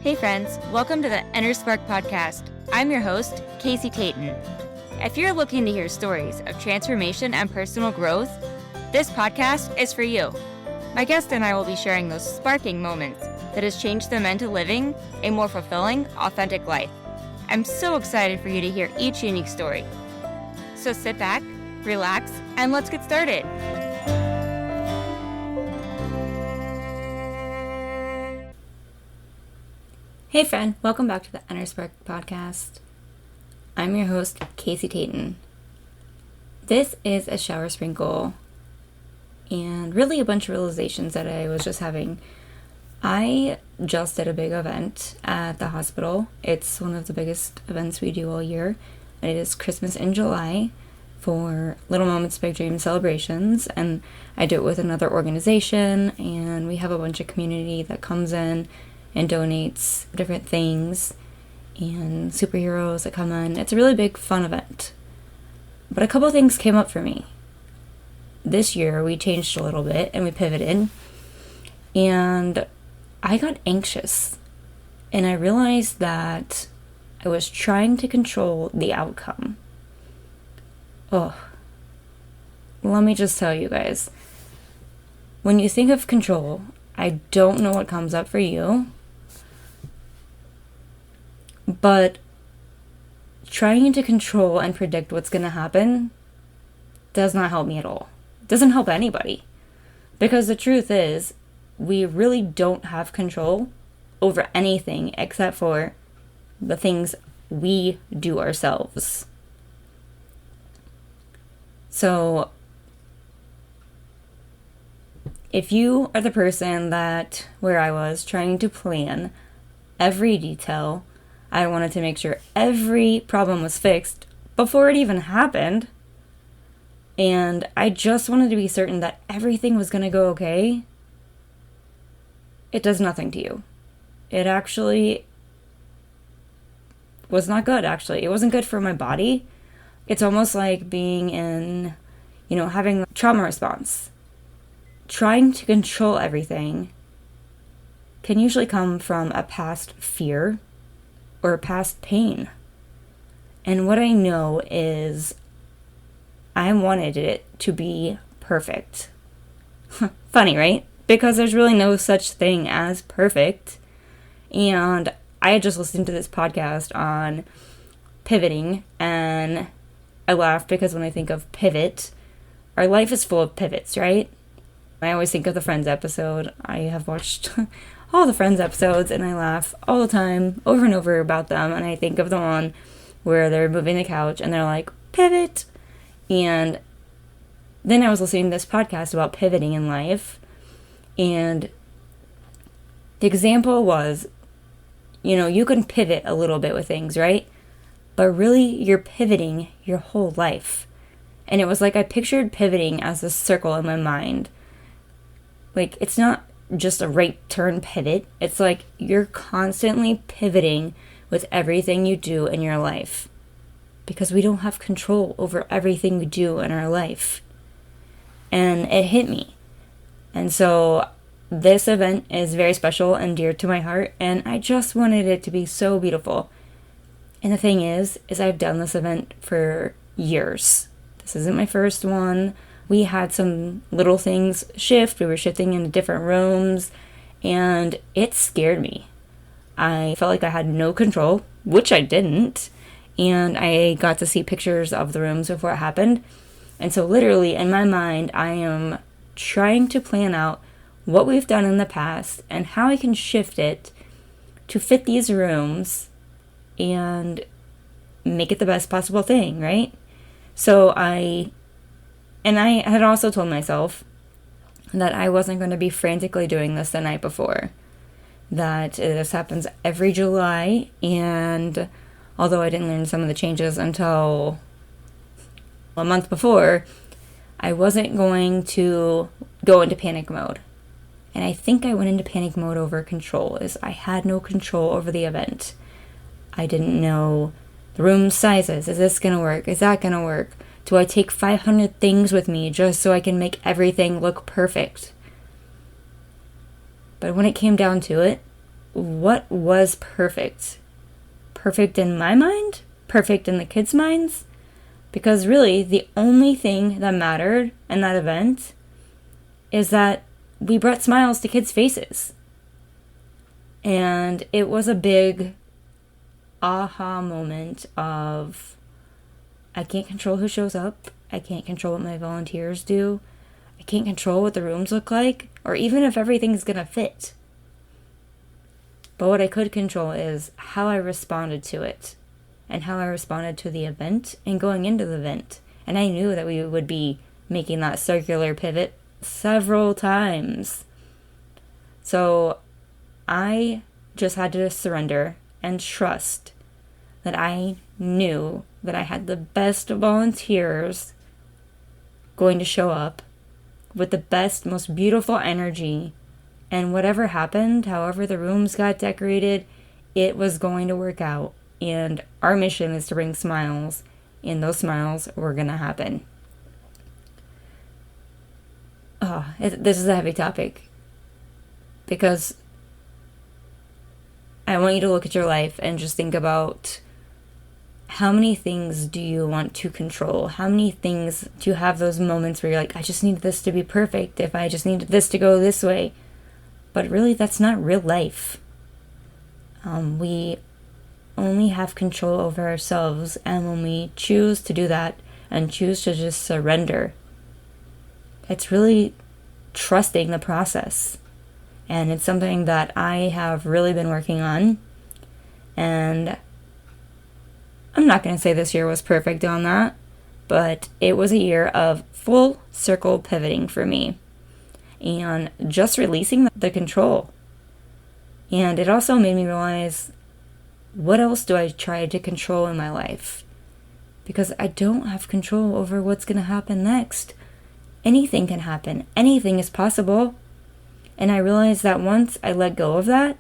Hey friends, welcome to the Inner Spark podcast. I'm your host, Casey Tayton. If you're looking to hear stories of transformation and personal growth, this podcast is for you. My guest and I will be sharing those sparking moments that has changed them into living a more fulfilling, authentic life. I'm so excited for you to hear each unique story. So sit back, relax, and let's get started. Hey friend, welcome back to the Inner Spark podcast. I'm your host, Casey Tayton. This is a shower sprinkle and really a bunch of realizations that I was just having. I just did a big event at the hospital. It's one of the biggest events we do all year. It is Christmas in July for Little Moments, Big Dreams celebrations, and I do it with another organization, and we have a bunch of community that comes in and donates different things and superheroes that come in. It's a really big, fun event. But a couple of things came up for me. This year, we changed a little bit and we pivoted. And I got anxious. And I realized that I was trying to control the outcome. Oh, let me just tell you guys. When you think of control, I don't know what comes up for you. But trying to control and predict what's going to happen does not help me at all. It doesn't help anybody. Because the truth is, we really don't have control over anything except for the things we do ourselves. So, if you are the person that, where I was, trying to plan every detail, I wanted to make sure every problem was fixed before it even happened. And I just wanted to be certain that everything was going to go okay. It does nothing to you. It actually was not good, actually. It wasn't good for my body. It's almost like being in, having a trauma response. Trying to control everything can usually come from a past fear or past pain. And what I know is I wanted it to be perfect. Funny, right? Because there's really no such thing as perfect. And I had just listened to this podcast on pivoting, and I laughed because when I think of pivot, our life is full of pivots, right? I always think of the Friends episode. I have watched all the Friends episodes, and I laugh all the time, over and over about them, and I think of the one where they're moving the couch, and they're like, pivot! And then I was listening to this podcast about pivoting in life, and the example was, you can pivot a little bit with things, right? But really, you're pivoting your whole life. And it was like I pictured pivoting as a circle in my mind. Like, it's not just a right turn pivot. It's like you're constantly pivoting with everything you do in your life. Because we don't have control over everything we do in our life. And it hit me. And so this event is very special and dear to my heart. And I just wanted it to be so beautiful. And the thing is I've done this event for years. This isn't my first one. We had some little things shift. We were shifting into different rooms, and it scared me. I felt like I had no control, which I didn't, and I got to see pictures of the rooms before it happened. And so literally, in my mind, I am trying to plan out what we've done in the past and how I can shift it to fit these rooms and make it the best possible thing, right? So I had also told myself that I wasn't going to be frantically doing this the night before. That this happens every July, and although I didn't learn some of the changes until a month before, I wasn't going to go into panic mode. And I think I went into panic mode over control, as I had no control over the event. I didn't know the room sizes. Is this going to work? Is that going to work? Do I take 500 things with me just so I can make everything look perfect? But when it came down to it, what was perfect? Perfect in my mind? Perfect in the kids' minds? Because really, the only thing that mattered in that event is that we brought smiles to kids' faces. And it was a big aha moment of, I can't control who shows up. I can't control what my volunteers do. I can't control what the rooms look like, or even if everything's gonna fit. But what I could control is how I responded to it, and how I responded to the event and going into the event. And I knew that we would be making that circular pivot several times. So I just had to surrender and trust that I knew that I had the best volunteers going to show up with the best, most beautiful energy. And whatever happened, however the rooms got decorated, it was going to work out. And our mission is to bring smiles, and those smiles were going to happen. This is a heavy topic, because I want you to look at your life and just think about, how many things do you want to control? How many things do you have those moments where you're like, I just need this to be perfect, if I just need this to go this way? But really, that's not real life. We only have control over ourselves, and when we choose to do that and choose to just surrender, it's really trusting the process. And it's something that I have really been working on. And I'm not going to say this year was perfect on that, but it was a year of full circle pivoting for me and just releasing the control. And it also made me realize, what else do I try to control in my life? Because I don't have control over what's going to happen next. Anything can happen. Anything is possible. And I realized that once I let go of that,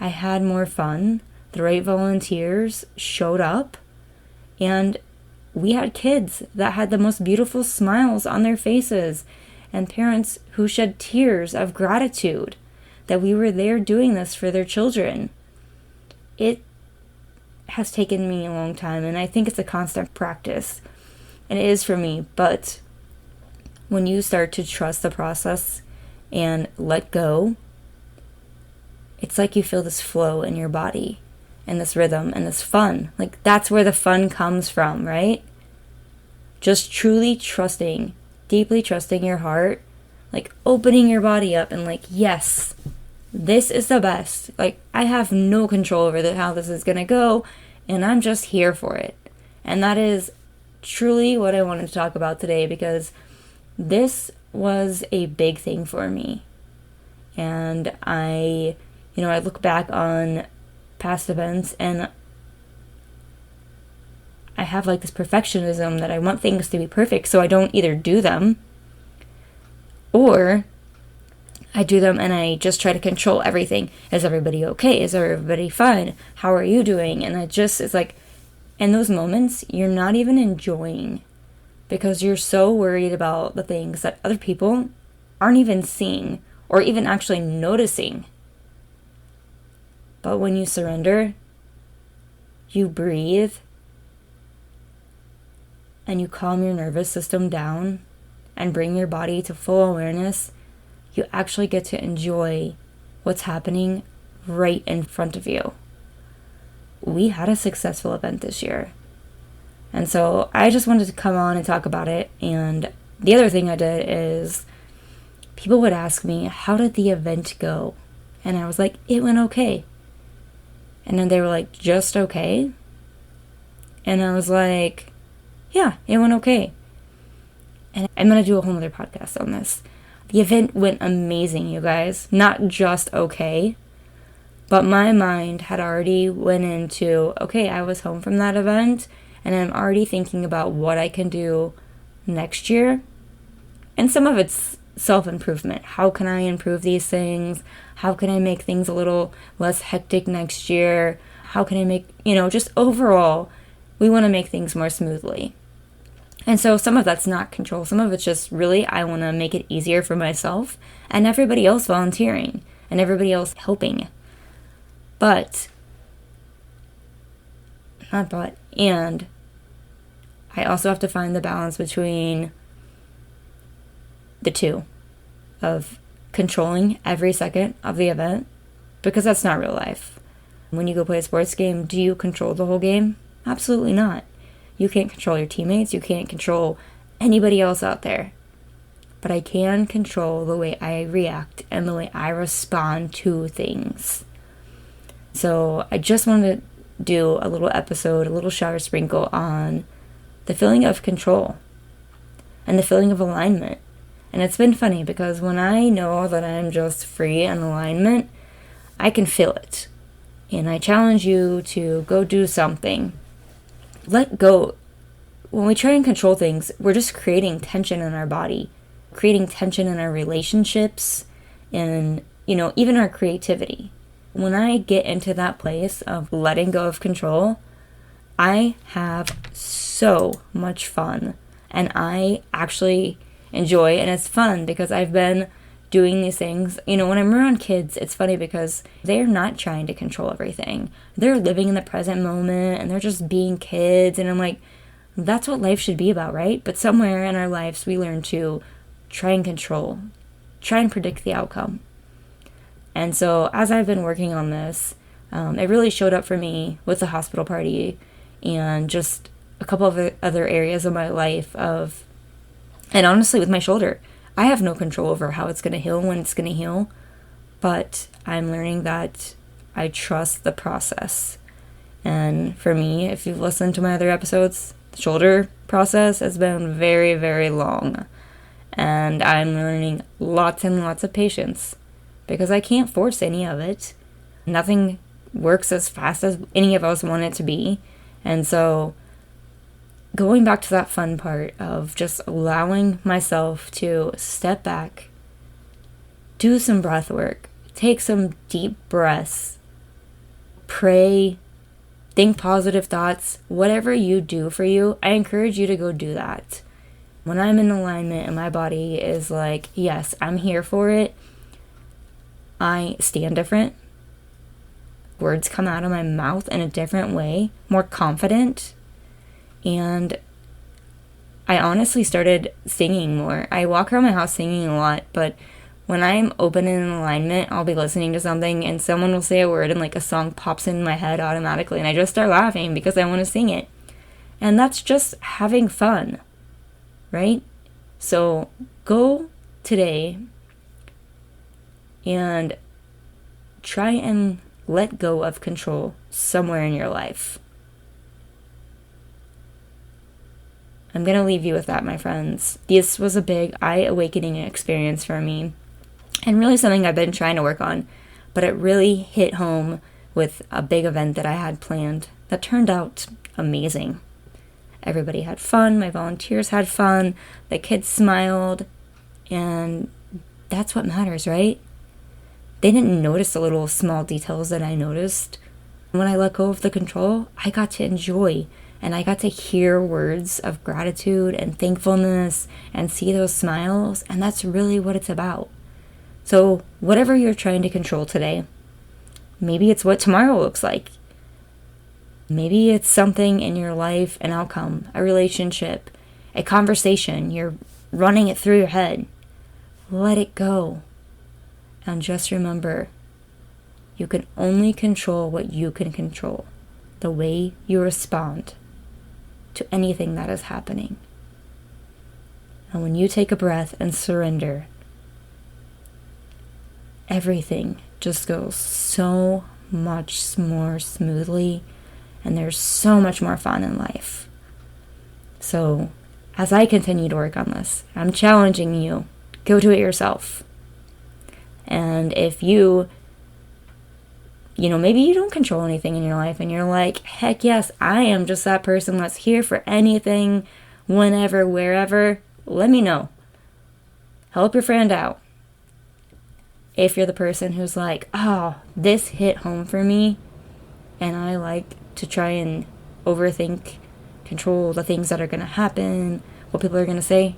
I had more fun. The right volunteers showed up, and we had kids that had the most beautiful smiles on their faces, and parents who shed tears of gratitude that we were there doing this for their children. It has taken me a long time, and I think it's a constant practice, and it is for me. But when you start to trust the process and let go, it's like you feel this flow in your body and this rhythm and this fun. Like, that's where the fun comes from, right? Just truly trusting, deeply trusting your heart, like opening your body up and like, yes, this is the best. Like, I have no control over how this is going to go, and I'm just here for it. And that is truly what I wanted to talk about today, because this was a big thing for me. And I look back on past events, and I have like this perfectionism that I want things to be perfect, so I don't either do them, or I do them and I just try to control everything. Is everybody okay? Is everybody fine? How are you doing? And it's like, in those moments, you're not even enjoying, because you're so worried about the things that other people aren't even seeing or even actually noticing. But when you surrender, you breathe, and you calm your nervous system down and bring your body to full awareness, you actually get to enjoy what's happening right in front of you. We had a successful event this year. And so I just wanted to come on and talk about it. And the other thing I did is, people would ask me, how did the event go? And I was like, it went okay. And then they were like, just okay? And I was like, yeah, it went okay. And I'm going to do a whole other podcast on this. The event went amazing, you guys. Not just okay, but my mind had already went into, okay, I was home from that event, and I'm already thinking about what I can do next year. And some of it's self-improvement. How can I improve these things? How can I make things a little less hectic next year? How can I make, just overall, we want to make things more smoothly. And so some of that's not control. Some of it's just really, I want to make it easier for myself and everybody else volunteering and everybody else helping. But, not but, and I also have to find the balance between the two of controlling every second of the event, because that's not real life. When you go play a sports game, do you control the whole game? Absolutely not. You can't control your teammates. You can't control anybody else out there. But I can control the way I react and the way I respond to things. So I just wanted to do a little episode, a little shower sprinkle on the feeling of control and the feeling of alignment. And it's been funny because when I know that I'm just free in alignment, I can feel it. And I challenge you to go do something. Let go. When we try and control things, we're just creating tension in our body, creating tension in our relationships, and, even our creativity. When I get into that place of letting go of control, I have so much fun. And I actually enjoy, and it's fun because I've been doing these things. When I'm around kids, it's funny because they're not trying to control everything. They're living in the present moment and they're just being kids. And I'm like, that's what life should be about, right? But somewhere in our lives, we learn to try and control, try and predict the outcome. And so as I've been working on this, it really showed up for me with the hospital party and just a couple of other areas of my life and honestly with my shoulder. I have no control over how it's going to heal, when it's going to heal, but I'm learning that I trust the process. And for me, if you've listened to my other episodes, the shoulder process has been very, very long. And I'm learning lots and lots of patience because I can't force any of it. Nothing works as fast as any of us want it to be. And so going back to that fun part of just allowing myself to step back, do some breath work, take some deep breaths, pray, think positive thoughts, whatever you do for you, I encourage you to go do that. When I'm in alignment and my body is like, yes, I'm here for it, I stand different. Words come out of my mouth in a different way, more confident. And I honestly started singing more. I walk around my house singing a lot, but when I'm open and in alignment, I'll be listening to something and someone will say a word and like a song pops in my head automatically and I just start laughing because I want to sing it. And that's just having fun, right? So go today and try and let go of control somewhere in your life. I'm going to leave you with that, my friends. This was a big eye-awakening experience for me, and really something I've been trying to work on, but it really hit home with a big event that I had planned that turned out amazing. Everybody had fun, my volunteers had fun, the kids smiled, and that's what matters, right? They didn't notice the little small details that I noticed. When I let go of the control, I got to enjoy. And I got to hear words of gratitude and thankfulness and see those smiles. And that's really what it's about. So whatever you're trying to control today, maybe it's what tomorrow looks like. Maybe it's something in your life, an outcome, a relationship, a conversation. You're running it through your head. Let it go. And just remember, you can only control what you can control. The way you respond to anything that is happening. And when you take a breath and surrender, everything just goes so much more smoothly, and there's so much more fun in life. So, as I continue to work on this, I'm challenging you, go do it yourself. And if maybe you don't control anything in your life and you're like, heck yes, I am just that person that's here for anything, whenever, wherever, let me know. Help your friend out. If you're the person who's like, oh, this hit home for me, and I like to try and overthink, control the things that are going to happen, what people are going to say,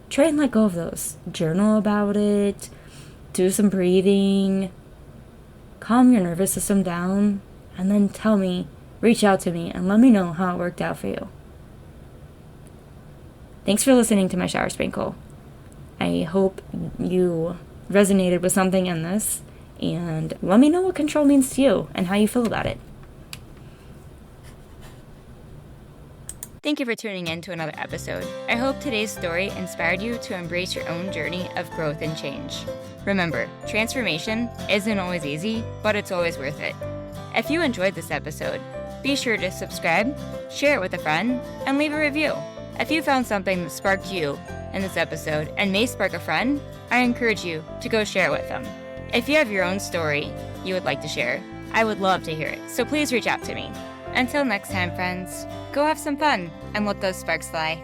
try and let go of those. Journal about it, do some breathing, calm your nervous system down, and then tell me, reach out to me, and let me know how it worked out for you. Thanks for listening to my shower sprinkle. I hope you resonated with something in this, and let me know what control means to you and how you feel about it. Thank you for tuning in to another episode. I hope today's story inspired you to embrace your own journey of growth and change. Remember, transformation isn't always easy, but it's always worth it. If you enjoyed this episode, be sure to subscribe, share it with a friend, and leave a review. If you found something that sparked you in this episode and may spark a friend, I encourage you to go share it with them. If you have your own story you would like to share, I would love to hear it, so please reach out to me. Until next time, friends, go have some fun and let those sparks fly.